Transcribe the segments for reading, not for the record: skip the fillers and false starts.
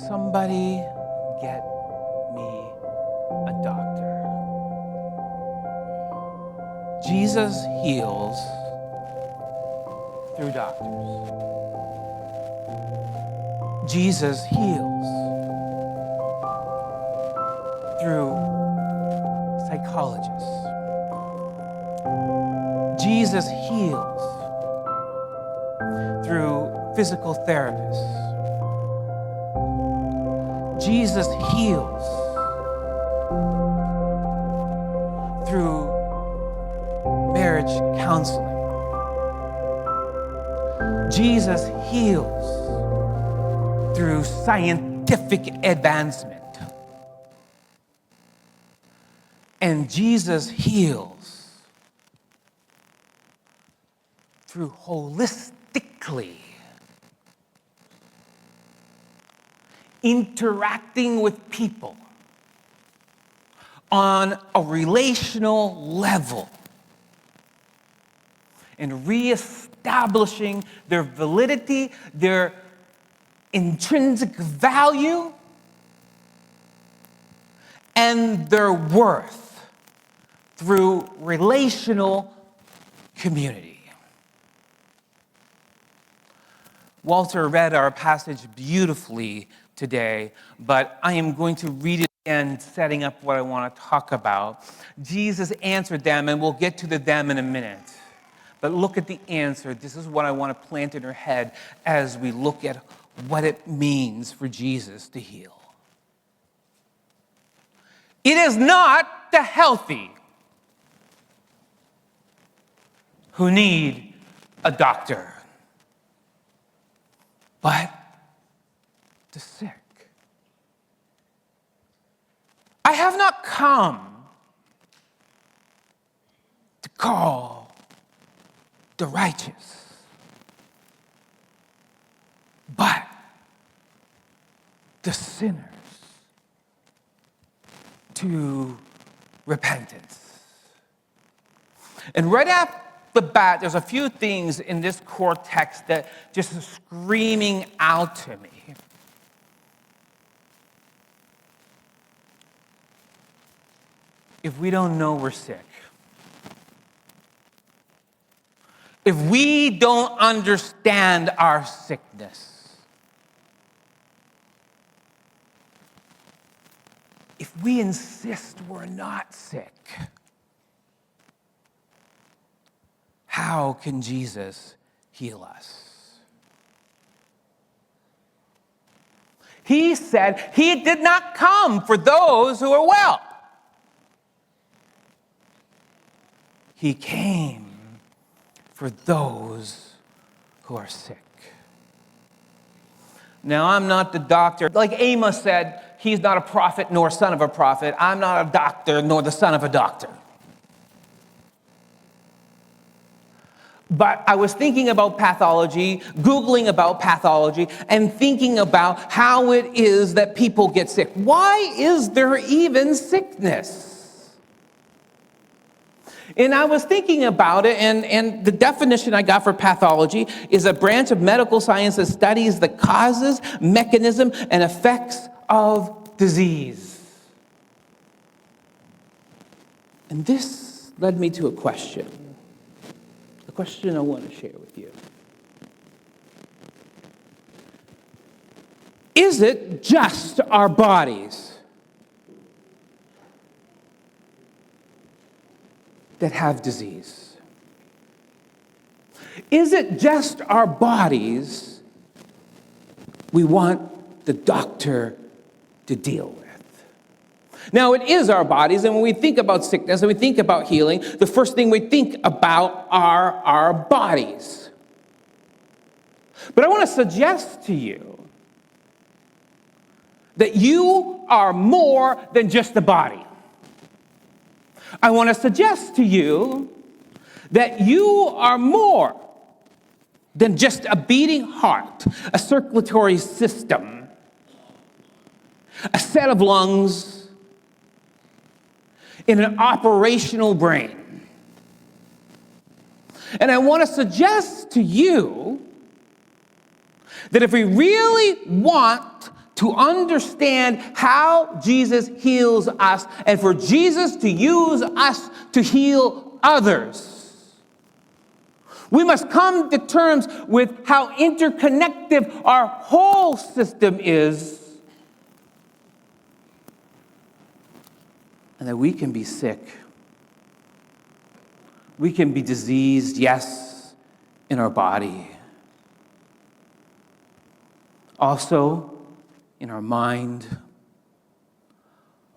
Somebody get me a doctor. Jesus heals through doctors. Jesus heals through psychologists. Jesus heals through physical therapists. Jesus heals through marriage counseling. Jesus heals through scientific advancement. And Jesus heals through holistically interacting with people on a relational level and reestablishing their validity, their intrinsic value, and their worth through relational community. Walter read our passage beautifully today, but I am going to read it again, setting up what I want to talk about. Jesus answered them, and we'll get to the them in a minute. But look at the answer. This is what I want to plant in your head as we look at what it means for Jesus to heal. It is not the healthy who need a doctor, but the sick. I have not come to call the righteous, but the sinners to repentance. And right off the bat, there's a few things in this core text that just are screaming out to me. If we don't know we're sick, if we don't understand our sickness, if we insist we're not sick, how can Jesus heal us? He said he did not come for those who are well. He came for those who are sick. Now, I'm not the doctor. Like Amos said, he's not a prophet nor son of a prophet. I'm not a doctor nor the son of a doctor. But I was thinking about pathology, Googling about pathology, and thinking about how it is that people get sick. Why is there even sickness? And I was thinking about it, and the definition I got for pathology is a branch of medical science that studies the causes, mechanism, and effects of disease. And this led me to a question I want to share with you. Is it just our bodies that have disease? Is it just our bodies we want the doctor to deal with? Now, it is our bodies, and when we think about sickness and we think about healing, the first thing we think about are our bodies. But I want to suggest to you that you are more than just a body. I want to suggest to you that you are more than just a beating heart, a circulatory system, a set of lungs, in an operational brain. And I want to suggest to you that if we really want to understand how Jesus heals us and for Jesus to use us to heal others. We must come to terms with how interconnected our whole system is, and that we can be sick. We can be diseased, yes, in our body. Also, in our mind.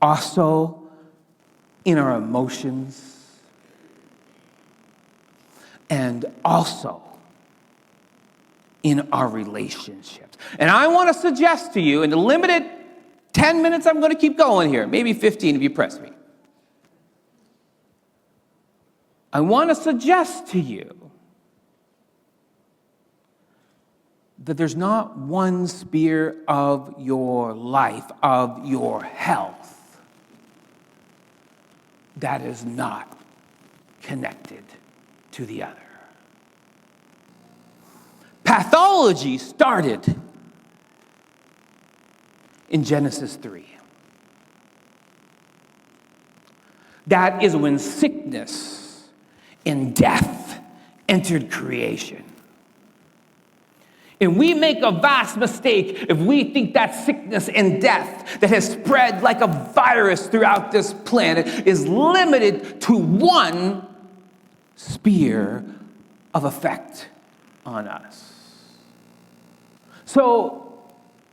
Also, in our emotions. And also in our relationships. And I want to suggest to you, in the limited 10 minutes I'm going to keep going here, maybe 15 if you press me. I want to suggest to you that there's not one sphere of your life, of your health, that is not connected to the other. Pathology started in Genesis 3. That is when sickness and death entered creation. And we make a vast mistake if we think that sickness and death that has spread like a virus throughout this planet is limited to one sphere of effect on us. So,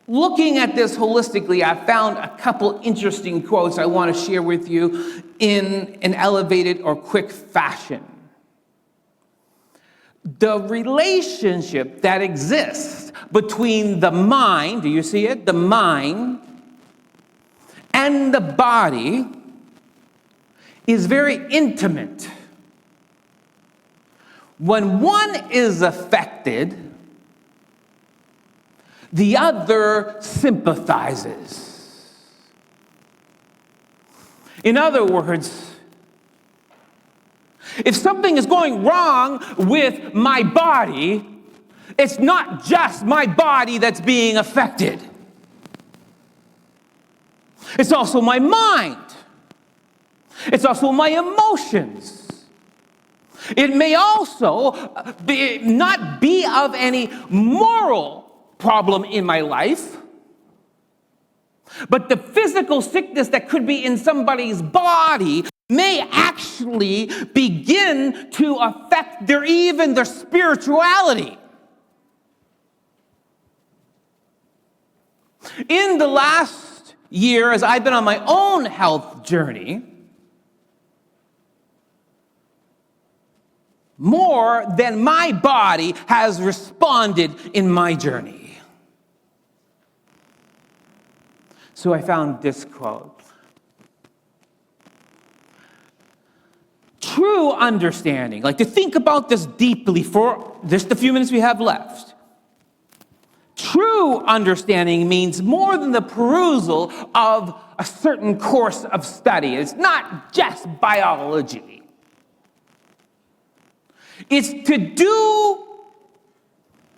looking at this holistically, I found a couple interesting quotes I want to share with you in an elevated or quick fashion. The relationship that exists between the mind, do you see it? The mind and the body is very intimate. When one is affected, the other sympathizes. In other words, if something is going wrong with my body, it's not just my body that's being affected. It's also my mind. It's also my emotions. It may also not be of any moral problem in my life, but the physical sickness that could be in somebody's body may actually begin to affect even their spirituality. In the last year, as I've been on my own health journey, more than my body has responded in my journey. So I found this quote. True understanding, like to think about this deeply for just the few minutes we have left. True understanding means more than the perusal of a certain course of study. It's not just biology. It's to do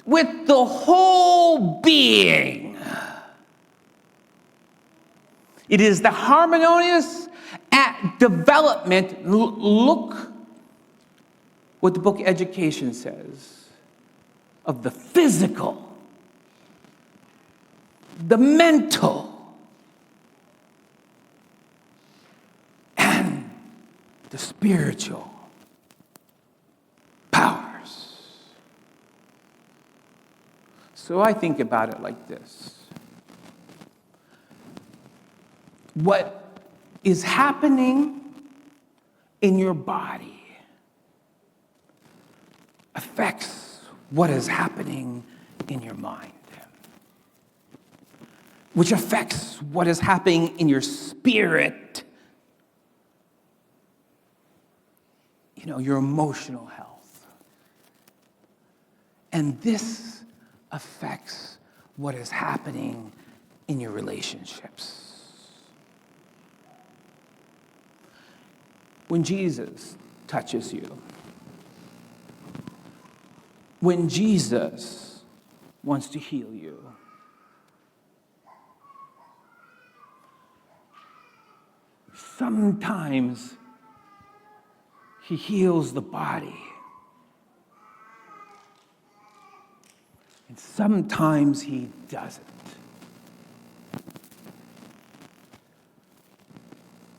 with the whole being. It is the harmonious development. Look what the book Education says of the physical, the mental, and the spiritual powers. So I think about it like this. What is happening in your body affects what is happening in your mind, which affects what is happening in your spirit, your emotional health. And this affects what is happening in your relationships. When Jesus touches you, when Jesus wants to heal you, Sometimes he heals the body. And sometimes he doesn't.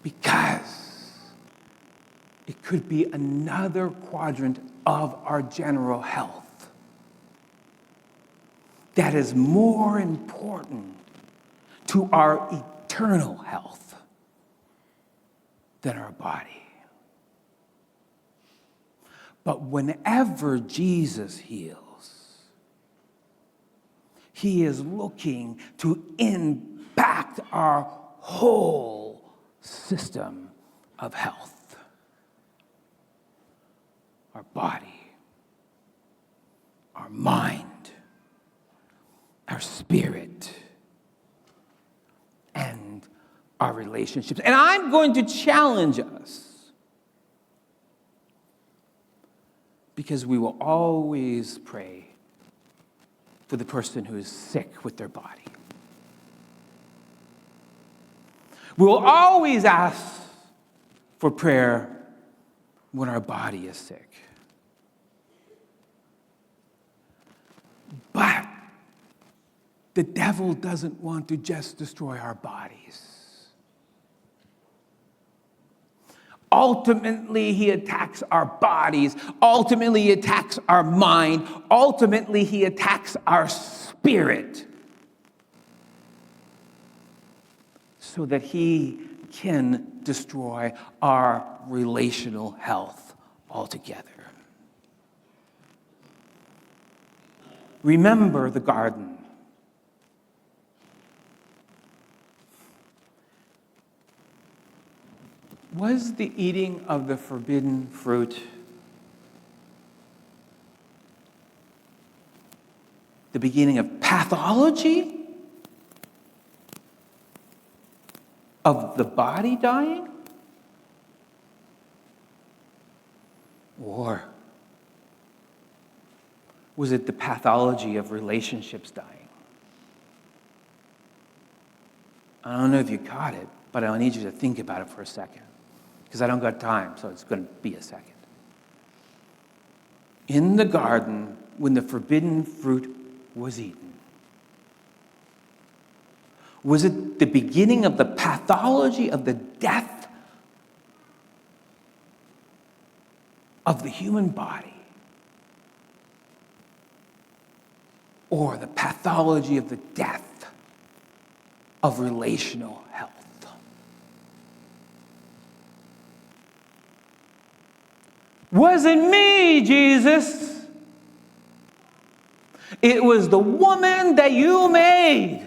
Because it could be another quadrant of our general health that is more important to our eternal health than our body. But whenever Jesus heals, he is looking to impact our whole system of health. Our body, our mind, our spirit, and our relationships. And I'm going to challenge us, because we will always pray for the person who is sick with their body. We will always ask for prayer when our body is sick. But the devil doesn't want to just destroy our bodies. Ultimately, he attacks our bodies. Ultimately, he attacks our mind. Ultimately, he attacks our spirit, so that he can destroy our relational health altogether. Remember the garden. Was the eating of the forbidden fruit the beginning of pathology? Of the body dying? Or was it the pathology of relationships dying? I don't know if you caught it, but I need you to think about it for a second, because I don't got time, so it's going to be a second. In the garden, when the forbidden fruit was eaten, was it the beginning of the pathology of the death of the human body? Or the pathology of the death of relational health? Wasn't me, Jesus. It was the woman that you made.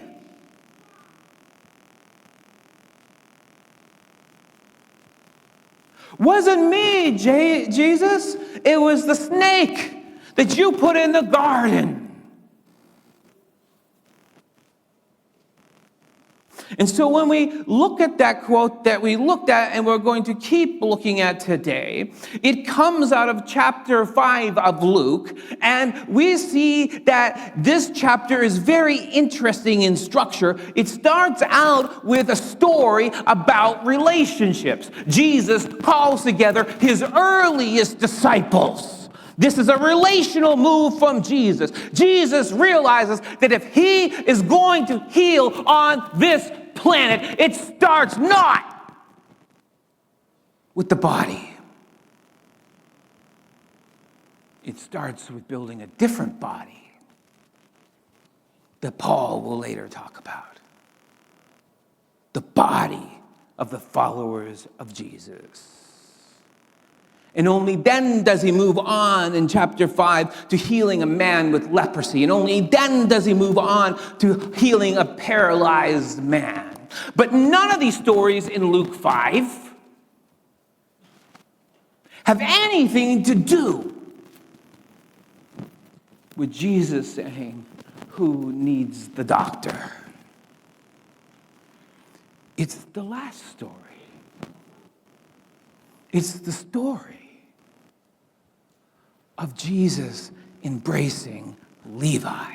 Wasn't me, Jesus. It was the snake that you put in the garden. And so when we look at that quote that we looked at and we're going to keep looking at today, it comes out of chapter 5 of Luke, and we see that this chapter is very interesting in structure. It starts out with a story about relationships. Jesus calls together his earliest disciples. This is a relational move from Jesus. Jesus realizes that if he is going to heal on this planet, it starts not with the body. It starts with building a different body that Paul will later talk about. The body of the followers of Jesus. And only then does he move on in chapter 5 to healing a man with leprosy. And only then does he move on to healing a paralyzed man. But none of these stories in Luke 5 have anything to do with Jesus saying, "Who needs the doctor?" It's the last story. It's the story of Jesus embracing Levi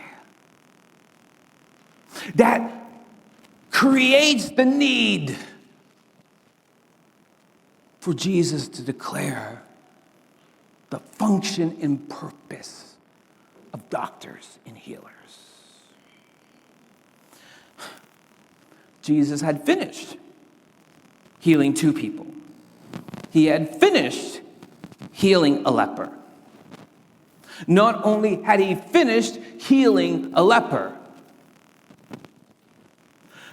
that creates the need for Jesus to declare the function and purpose of doctors and healers. Jesus had finished healing 2 people. He had finished healing a leper. Not only had he finished healing a leper,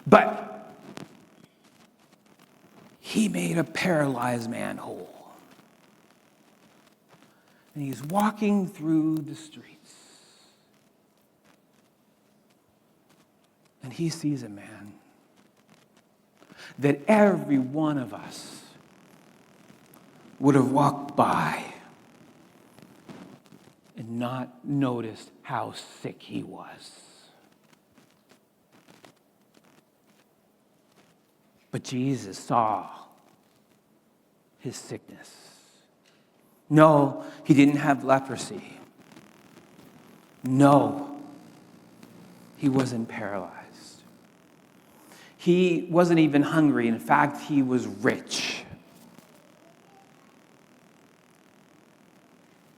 but he made a paralyzed man whole. And he's walking through the streets. And he sees a man that every one of us would have walked by and not noticed how sick he was. But Jesus saw his sickness. No, he didn't have leprosy. No, he wasn't paralyzed. He wasn't even hungry. In fact, he was rich.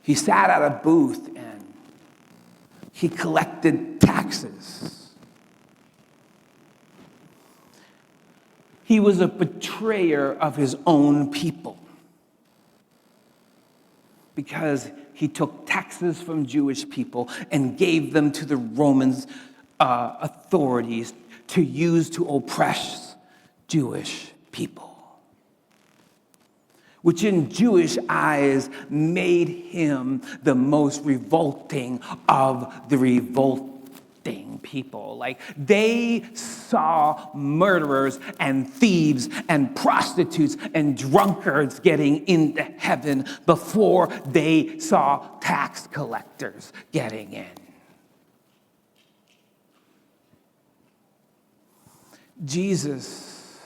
He sat at a booth and he collected taxes. He was a betrayer of his own people because he took taxes from Jewish people and gave them to the Romans authorities to use to oppress Jewish people, which in Jewish eyes made him the most revolting of the revolting people. Like, they saw murderers and thieves and prostitutes and drunkards getting into heaven before they saw tax collectors getting in. Jesus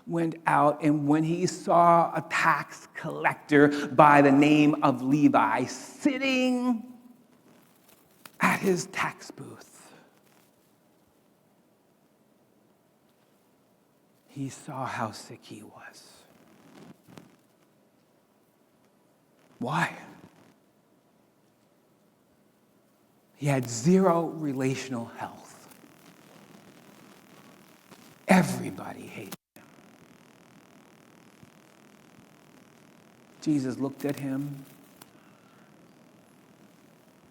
went out, and when he saw a tax collector by the name of Levi sitting at his tax booth, he saw how sick he was. Why? He had 0 relational health. Everybody hated him. Jesus looked at him,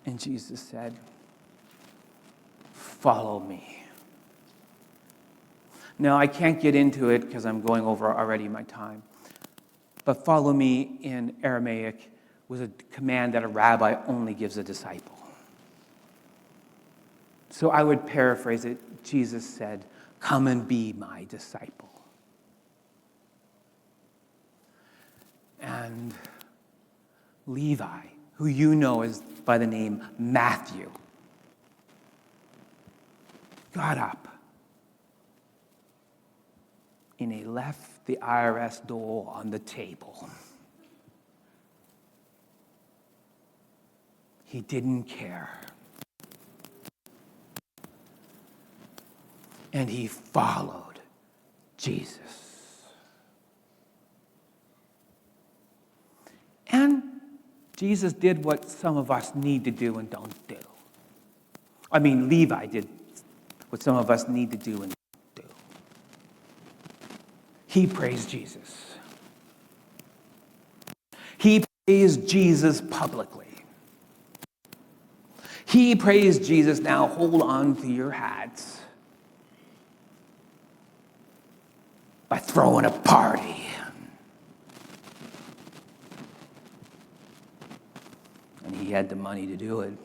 and Jesus said, "Follow me." Now, I can't get into it because I'm going over already my time. But follow me in Aramaic was a command that a rabbi only gives a disciple. So I would paraphrase it. Jesus said, "Come and be my disciple." And Levi, who you know is by the name Matthew, got up and he left the IRS dole on the table. He didn't care. And he followed Jesus. And Jesus did what some of us need to do and don't do. I mean, Levi did what some of us need to do and don't do. He praised Jesus. He praised Jesus publicly. He praised Jesus. Now hold on to your hats. By throwing a party. And he had the money to do it.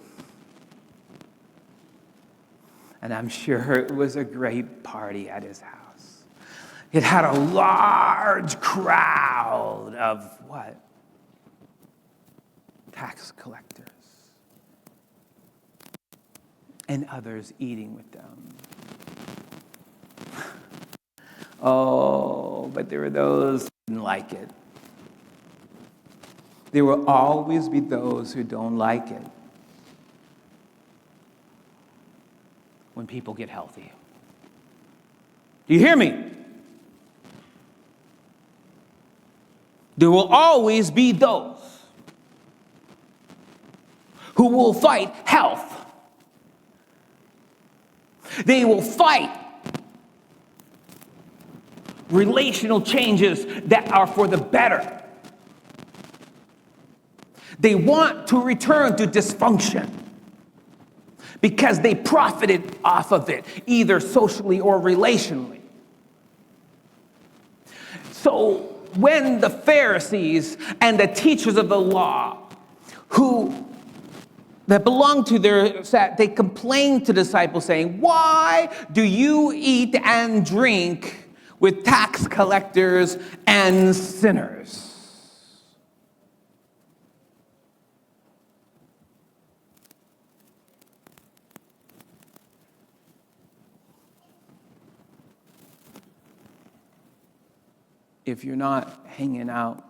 And I'm sure it was a great party at his house. It had a large crowd of what? Tax collectors. And others eating with them. Oh, but there were those who didn't like it. There will always be those who don't like it when people get healthy. Do you hear me? There will always be those who will fight health. They will fight relational changes that are for the better. They want to return to dysfunction because they profited off of it, either socially or relationally. So when the Pharisees and the teachers of the law that belong to their set, they complained to the disciples saying, "Why do you eat and drink with tax collectors and sinners?" If you're not hanging out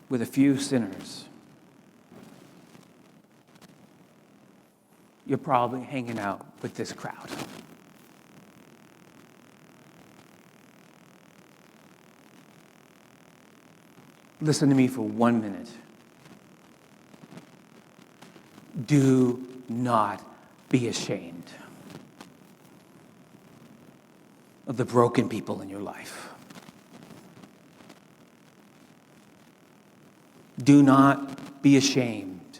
with a few sinners, you're probably hanging out with this crowd. Listen to me for 1 minute. Do not be ashamed of the broken people in your life. Do not be ashamed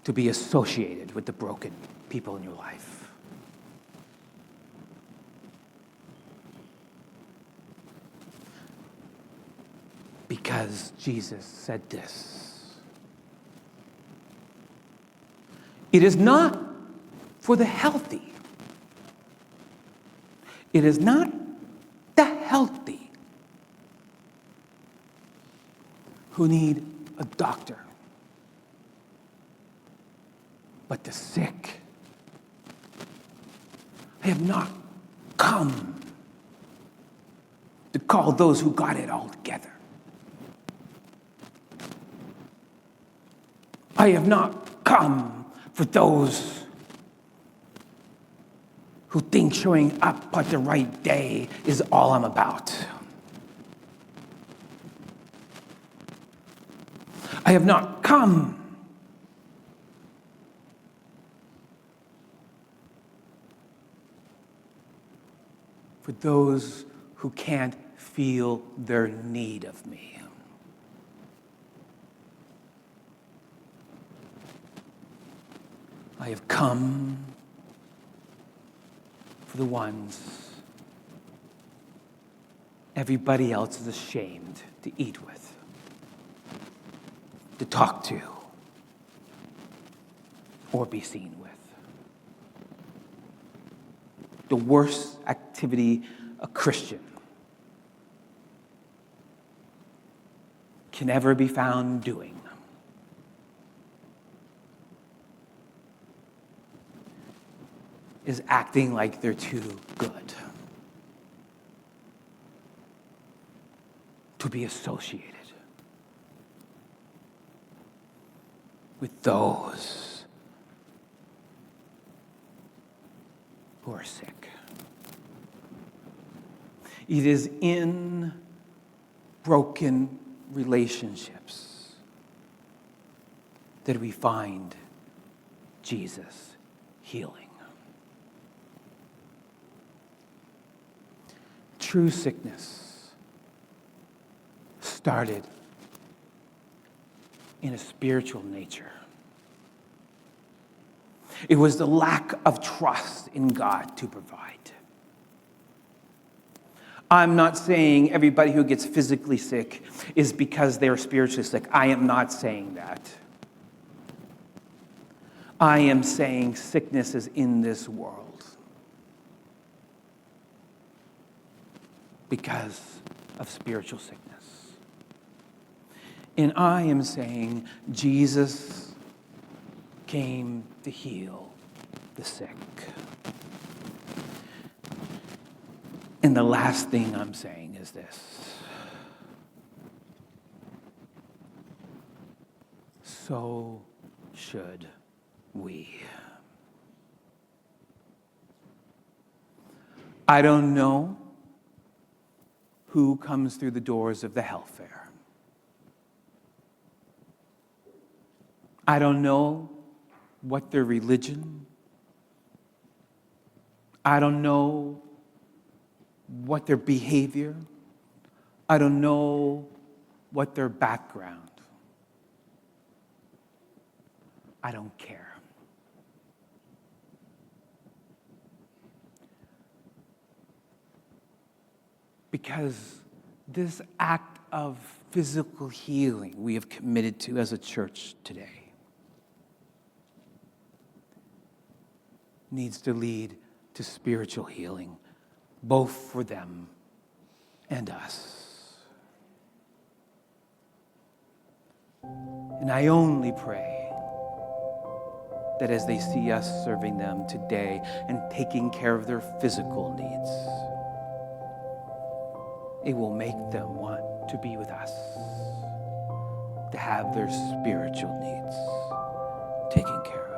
to be associated with the broken people in your life. Because Jesus said this. It is not for the healthy. It is not the healthy who need a doctor, but the sick. I have not come to call those who got it all together. I have not come for those who think showing up at the right day is all I'm about. I have not come for those who can't feel their need of me. I have come for the ones everybody else is ashamed to eat with, to talk to, or be seen with. The worst activity a Christian can ever be found doing is acting like they're too good to be associated with those who are sick. It is in broken relationships that we find Jesus healing. True sickness started in a spiritual nature. It was the lack of trust in God to provide. I'm not saying everybody who gets physically sick is because they're spiritually sick. I am not saying that. I am saying sickness is in this world because of spiritual sickness. And I am saying Jesus came to heal the sick. And the last thing I'm saying is this. So should we. I don't know who comes through the doors of the health fair. I don't know what their religion. I don't know what their behavior. I don't know what their background. I don't care. Because this act of physical healing we have committed to as a church today needs to lead to spiritual healing, both for them and us. And I only pray that as they see us serving them today and taking care of their physical needs, it will make them want to be with us, to have their spiritual needs taken care of.